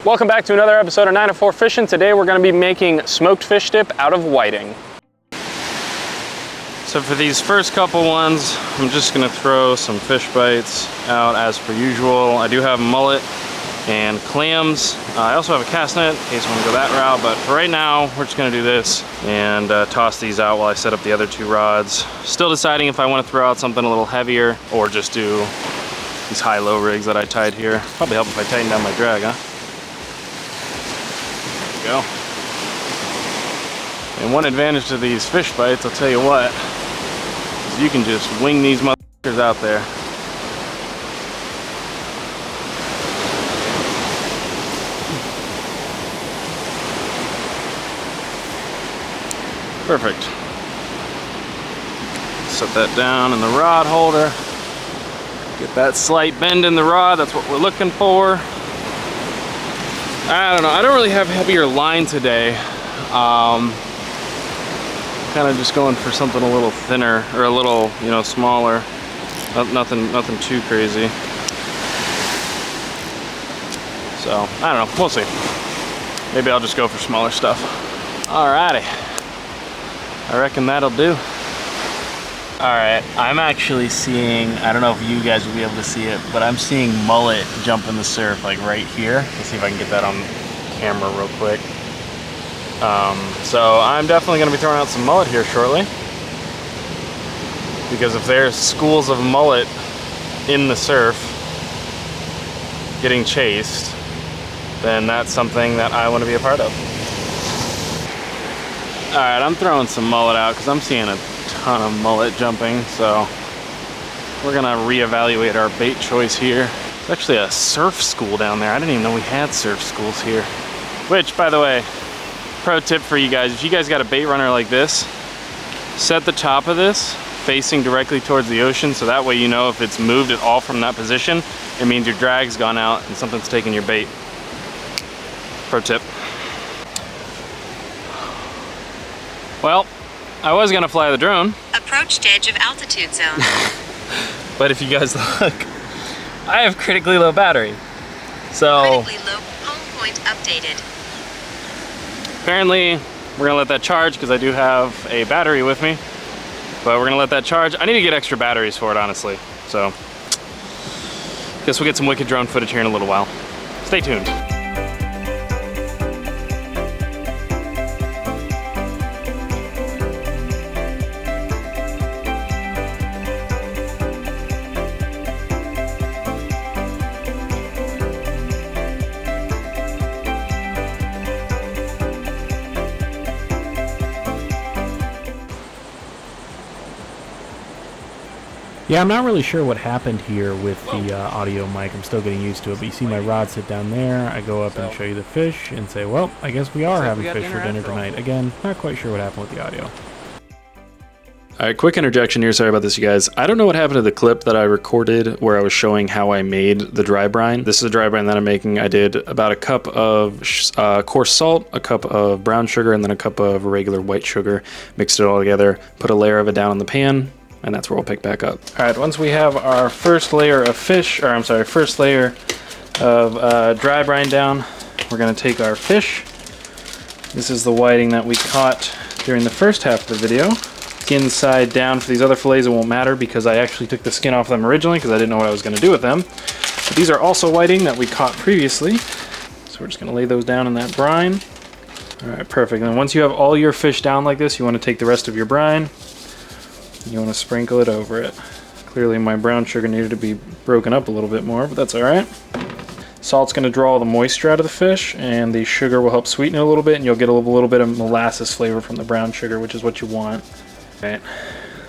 Welcome back to another episode of 904 Fishing. Today we're going to be making smoked fish dip out of whiting. So for these first couple ones, I'm just going to throw some fish bites out as per usual. I do have mullet and clams. I also have a cast net in case I want to go that route, but for right now, we're just going to do this and toss these out while I set up the other two rods. Still deciding if I want to throw out something a little heavier or just do these high-low rigs that I tied here. Probably help if I tighten down my drag, huh? There we go. And one advantage to these fish bites, I'll tell you what, is you can just wing these motherfuckers out there. Perfect. Set that down in the rod holder. Get that slight bend in the rod, that's what we're looking for. I don't know, I don't really have heavier line today. Kind of just going for something a little thinner, or a little, you know, smaller. Nothing too crazy. So, I don't know, we'll see. Maybe I'll just go for smaller stuff. Alrighty. I reckon that'll do. Alright, I'm actually seeing, I don't know if you guys will be able to see it, but I'm seeing mullet jump in the surf like right here. Let's see if I can get that on camera real quick. So I'm definitely going to be throwing out some mullet here shortly. Because if there's schools of mullet in the surf getting chased, then that's something that I want to be a part of. Alright, I'm throwing some mullet out because I'm seeing a ton of mullet jumping, so we're gonna reevaluate our bait choice here. There's actually a surf school down there. I didn't even know we had surf schools here. Which, by the way, pro tip for you guys, if you guys got a bait runner like this, set the top of this facing directly towards the ocean, so that way you know if it's moved at all from that position, it means your drag's gone out and something's taking your bait. Pro tip. Well, I was gonna fly the drone. Approached edge of altitude zone. But if you guys look, I have critically low battery. So critically low home point updated. Apparently, we're gonna let that charge because I do have a battery with me. But we're gonna let that charge. I need to get extra batteries for it, honestly. So, guess we'll get some wicked drone footage here in a little while. Stay tuned. Yeah, I'm not really sure what happened here with the audio mic. I'm still getting used to it, but you see my rod sit down there. I go up and show you the fish and say, well, I guess we are having fish for dinner tonight. Again, not quite sure what happened with the audio. All right, quick interjection here. Sorry about this, you guys. I don't know what happened to the clip that I recorded where I was showing how I made the dry brine. This is a dry brine that I'm making. I did about a cup of coarse salt, a cup of brown sugar, and then a cup of regular white sugar. Mixed it all together, put a layer of it down in the pan, and that's where we'll pick back up. All right, once we have our first layer of fish, or I'm sorry, first layer of dry brine down, we're gonna take our fish. This is the whiting that we caught during the first half of the video. Skin side down. For these other fillets, it won't matter because I actually took the skin off them originally because I didn't know what I was gonna do with them. But these are also whiting that we caught previously. So we're just gonna lay those down in that brine. All right, perfect. And once you have all your fish down like this, you wanna take the rest of your brine. You want to sprinkle it over it. Clearly my brown sugar needed to be broken up a little bit more, but that's all right. Salt's going to draw all the moisture out of the fish, and the sugar will help sweeten it a little bit, and you'll get a little bit of molasses flavor from the brown sugar, which is what you want. All right.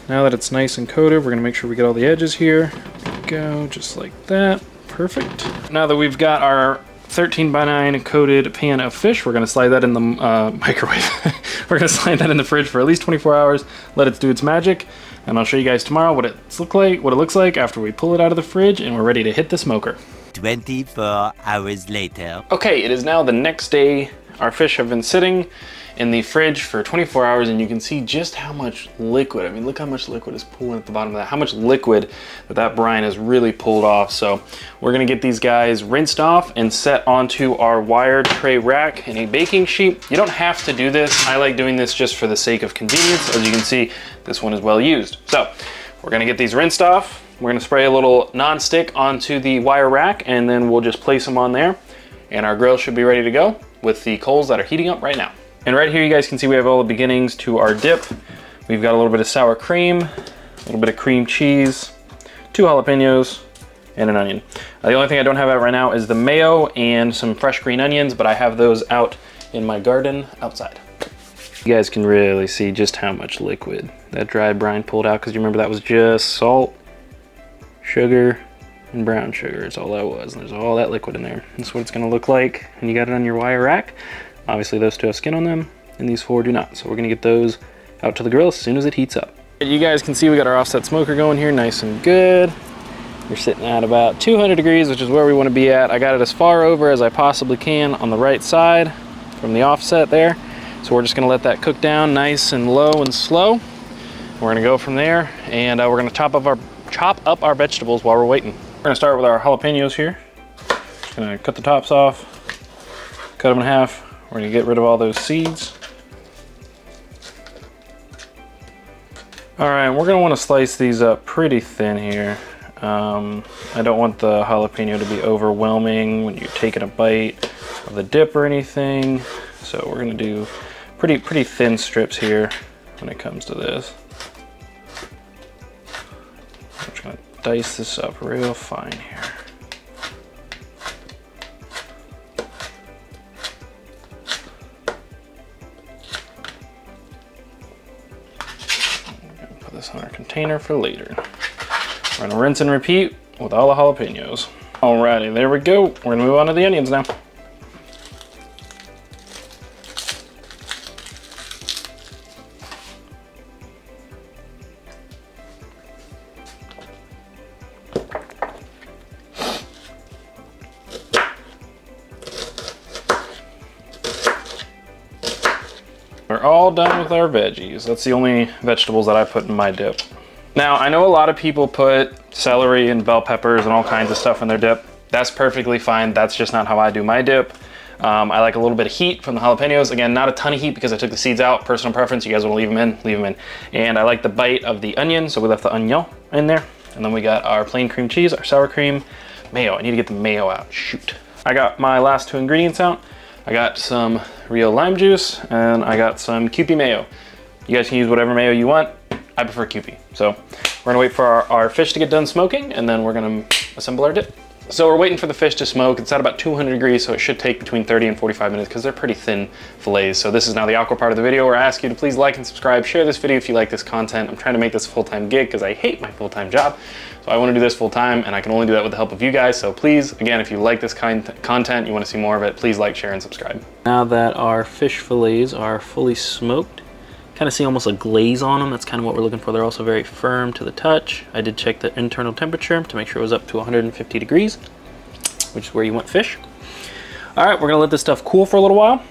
Now that it's nice and coated, we're going to make sure we get all the edges here. There we go, just like that. Perfect. Now that we've got our 13x9 coated pan of fish, we're going to slide that in the microwave. We're going to slide that in the fridge for at least 24 hours, let it do its magic, and I'll show you guys tomorrow what it looks like after we pull it out of the fridge and we're ready to hit the smoker. 24 hours later. Okay, it is now the next day. Our fish have been sitting in the fridge for 24 hours, and you can see just how much liquid, I mean, look how much liquid is pooling at the bottom of that, how much liquid that brine has really pulled off. So we're gonna get these guys rinsed off and set onto our wire tray rack in a baking sheet. You don't have to do this. I like doing this just for the sake of convenience. As you can see, this one is well used. So we're gonna get these rinsed off. We're gonna spray a little non-stick onto the wire rack, and then we'll just place them on there, and our grill should be ready to go with the coals that are heating up right now. And right here you guys can see we have all the beginnings to our dip. We've got a little bit of sour cream, a little bit of cream cheese, 2 jalapenos, and an onion. The only thing I don't have out right now is the mayo and some fresh green onions, but I have those out in my garden outside. You guys can really see just how much liquid that dry brine pulled out, because you remember that was just salt, sugar, and brown sugar. It's all that was. And there's all that liquid in there. That's what it's gonna look like when you got it on your wire rack. Obviously those 2 have skin on them, and these 4 do not. So we're gonna get those out to the grill as soon as it heats up. You guys can see we got our offset smoker going here, nice and good. We're sitting at about 200 degrees, which is where we wanna be at. I got it as far over as I possibly can on the right side from the offset there. So we're just gonna let that cook down nice and low and slow. We're gonna go from there, and we're gonna chop up our vegetables while we're waiting. We're gonna start with our jalapenos here. Just gonna cut the tops off, cut them in half. We're gonna get rid of all those seeds. All right, we're gonna wanna slice these up pretty thin here. I don't want the jalapeno to be overwhelming when you're taking a bite of the dip or anything. So we're gonna do pretty thin strips here when it comes to this. I'm just gonna dice this up real fine here. Put this on our container for later. We're gonna rinse and repeat with all the jalapenos. Alrighty, there we go. We're gonna move on to the onions now. We're all done with our veggies. That's the only vegetables that I put in my dip. Now, I know a lot of people put celery and bell peppers and all kinds of stuff in their dip. That's perfectly fine. That's just not how I do my dip. I like a little bit of heat from the jalapenos. Again, not a ton of heat because I took the seeds out. Personal preference. You guys want to leave them in, leave them in. And I like the bite of the onion, so we left the onion in there. And then we got our plain cream cheese, our sour cream, mayo. I need to get the mayo out. Shoot. I got my last 2 ingredients out. I got some real lime juice, and I got some Kewpie mayo. You guys can use whatever mayo you want. I prefer Kewpie. So we're gonna wait for our fish to get done smoking, and then we're gonna assemble our dip. So we're waiting for the fish to smoke. It's at about 200 degrees, so it should take between 30 and 45 minutes because they're pretty thin fillets. So this is now the awkward part of the video where I ask you to please like and subscribe, share this video if you like this content. I'm trying to make this a full-time gig because I hate my full-time job. So I want to do this full-time, and I can only do that with the help of you guys. So please, again, if you like this content, you want to see more of it, please like, share, and subscribe. Now that our fish fillets are fully smoked, kind of see almost a glaze on them. That's kind of what we're looking for. They're also very firm to the touch. I did check the internal temperature to make sure it was up to 150 degrees, which is where you want fish. All right, we're gonna let this stuff cool for a little while,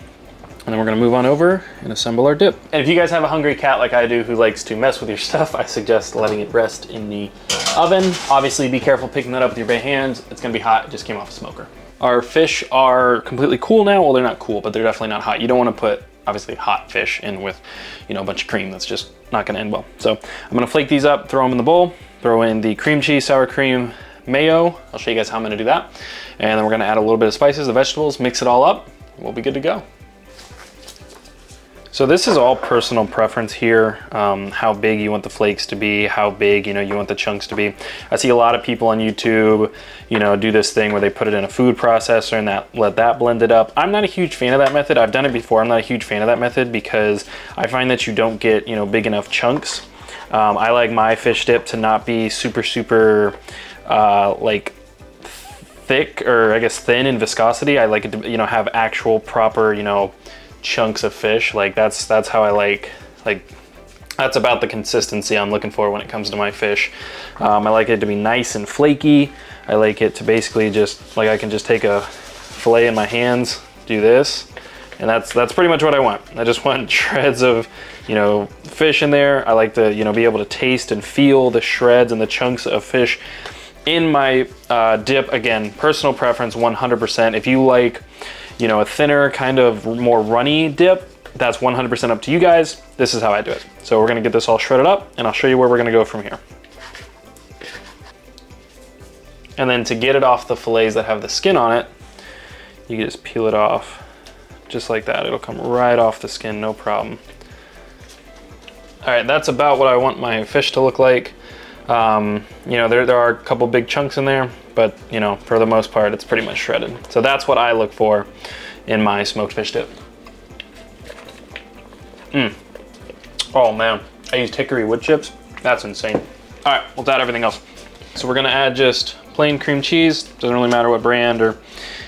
and then we're gonna move on over and assemble our dip. And if you guys have a hungry cat like I do who likes to mess with your stuff, I suggest letting it rest in the oven. Obviously, be careful picking that up with your bare hands. It's gonna be hot, it just came off a smoker. Our fish are completely cool now. Well, they're not cool, but they're definitely not hot. You don't wanna put, obviously, hot fish in with, you know, a bunch of cream. That's just not gonna end well. So I'm gonna flake these up, throw them in the bowl, throw in the cream cheese, sour cream, mayo. I'll show you guys how I'm gonna do that. And then we're gonna add a little bit of spices, the vegetables, mix it all up, and we'll be good to go. So this is all personal preference here, how big you want the flakes to be, how big, you know, you want the chunks to be. I see a lot of people on YouTube, you know, do this thing where they put it in a food processor and let that blend it up. I'm not a huge fan of that method. I've done it before. I'm not a huge fan of that method because I find that you don't get, you know, big enough chunks. I like my fish dip to not be super, like thick, or I guess thin in viscosity. I like it to, you know, have actual proper, you know, chunks of fish. Like that's how I like that's about the consistency I'm looking for when it comes to my fish. I like it to be nice and flaky. I like it to basically just, like, I can just take a fillet in my hands, do this, And that's pretty much what I want. I just want shreds of, you know, fish in there. I like to, you know, be able to taste and feel the shreds and the chunks of fish in my dip. Again, personal preference 100%. If you like, you know, a thinner, kind of more runny dip, that's 100% up to you guys. This is how I do it. So we're gonna get this all shredded up and I'll show you where we're gonna go from here. And then to get it off the fillets that have the skin on it, you can just peel it off just like that. It'll come right off the skin, no problem. All right, that's about what I want my fish to look like. You know, there are a couple big chunks in there, but you know, for the most part, it's pretty much shredded. So that's what I look for in my smoked fish dip. Oh man, I used hickory wood chips. That's insane. All right, we'll add everything else. So we're gonna add just plain cream cheese. Doesn't really matter what brand or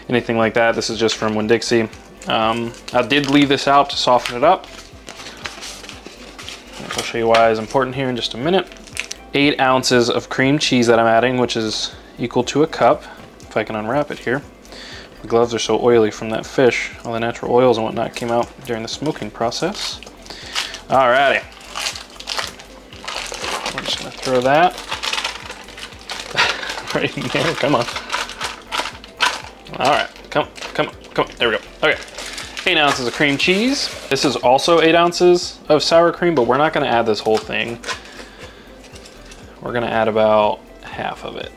anything like that. This is just from Winn-Dixie. I did leave this out to soften it up. I'll show you why it's important here in just a minute. 8 ounces of cream cheese that I'm adding, which is equal to a cup. If I can unwrap it here. The gloves are so oily from that fish. All the natural oils and whatnot came out during the smoking process. Alrighty. We're just gonna throw that right in there, come on. All right, come on, there we go. Okay, 8 ounces of cream cheese. This is also 8 ounces of sour cream, but we're not gonna add this whole thing. We're gonna add about half of it.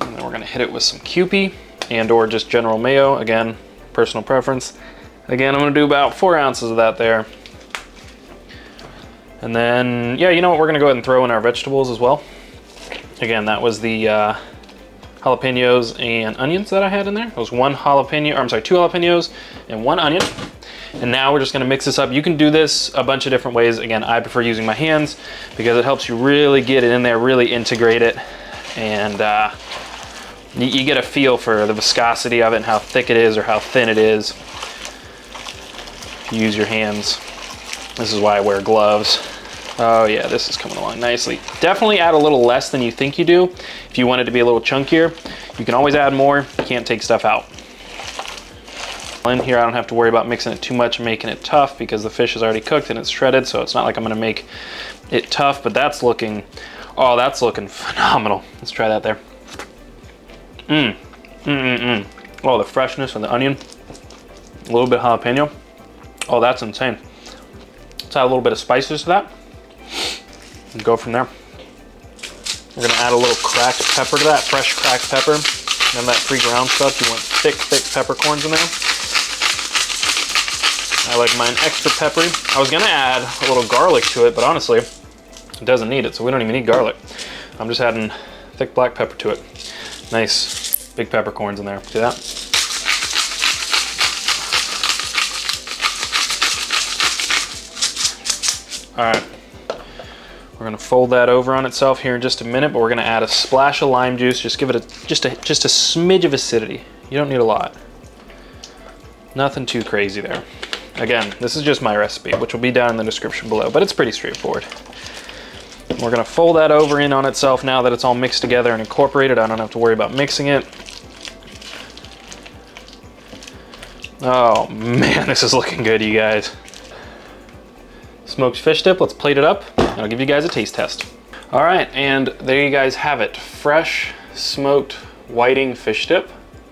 And then we're gonna hit it with some Kewpie and or just general mayo. Again, personal preference. Again, I'm gonna do about 4 ounces of that there. And then, yeah, you know what? We're gonna go ahead and throw in our vegetables as well. Again, that was the jalapenos and onions that I had in there. It was 2 jalapenos and 1 onion. And now we're just gonna mix this up. You can do this a bunch of different ways. Again, I prefer using my hands because it helps you really get it in there, really integrate it. And you get a feel for the viscosity of it and how thick it is or how thin it is. If you use your hands. This is why I wear gloves. Oh yeah, this is coming along nicely. Definitely add a little less than you think you do. If you want it to be a little chunkier, you can always add more. You can't take stuff out. In here, I don't have to worry about mixing it too much and making it tough because the fish is already cooked and it's shredded, so it's not like I'm gonna make it tough, but that's looking, oh, that's looking phenomenal. Let's try that there. Oh, the freshness of the onion. A little bit jalapeno. Oh, that's insane. Let's add a little bit of spices to that. And go from there. We're gonna add a little cracked pepper to that, fresh cracked pepper. And that pre-ground stuff, you want thick peppercorns in there. I like mine extra peppery. I was gonna add a little garlic to it, but honestly, it doesn't need it, so we don't even need garlic. I'm just adding thick black pepper to it. Nice, big peppercorns in there. See that? All right. We're gonna fold that over on itself here in just a minute, but we're gonna add a splash of lime juice. Just give it just a smidge of acidity. You don't need a lot. Nothing too crazy there. Again, this is just my recipe, which will be down in the description below, but it's pretty straightforward. We're gonna fold that over in on itself now that it's all mixed together and incorporated. I don't have to worry about mixing it. Oh man, this is looking good, you guys. Smoked fish dip, let's plate it up, and I'll give you guys a taste test. All right, and there you guys have it. Fresh smoked whiting fish dip.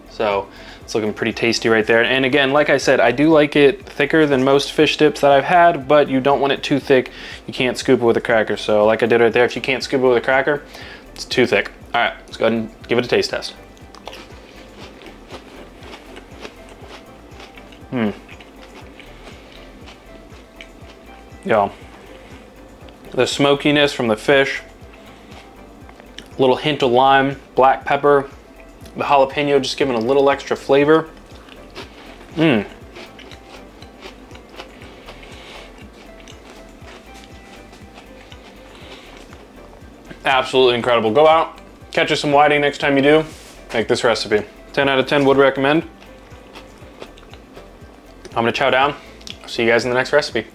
So it's looking pretty tasty right there. And again, like I said, I do like it thicker than most fish dips that I've had, but you don't want it too thick. You can't scoop it with a cracker. So like I did right there, if you can't scoop it with a cracker, it's too thick. All right, let's go ahead and give it a taste test. Yeah, the smokiness from the fish, a little hint of lime, black pepper, the jalapeno just giving a little extra flavor. Absolutely incredible. Go out, catch you some whiting next time you do. Make this recipe. 10 out of 10 would recommend. I'm gonna chow down. I'll see you guys in the next recipe.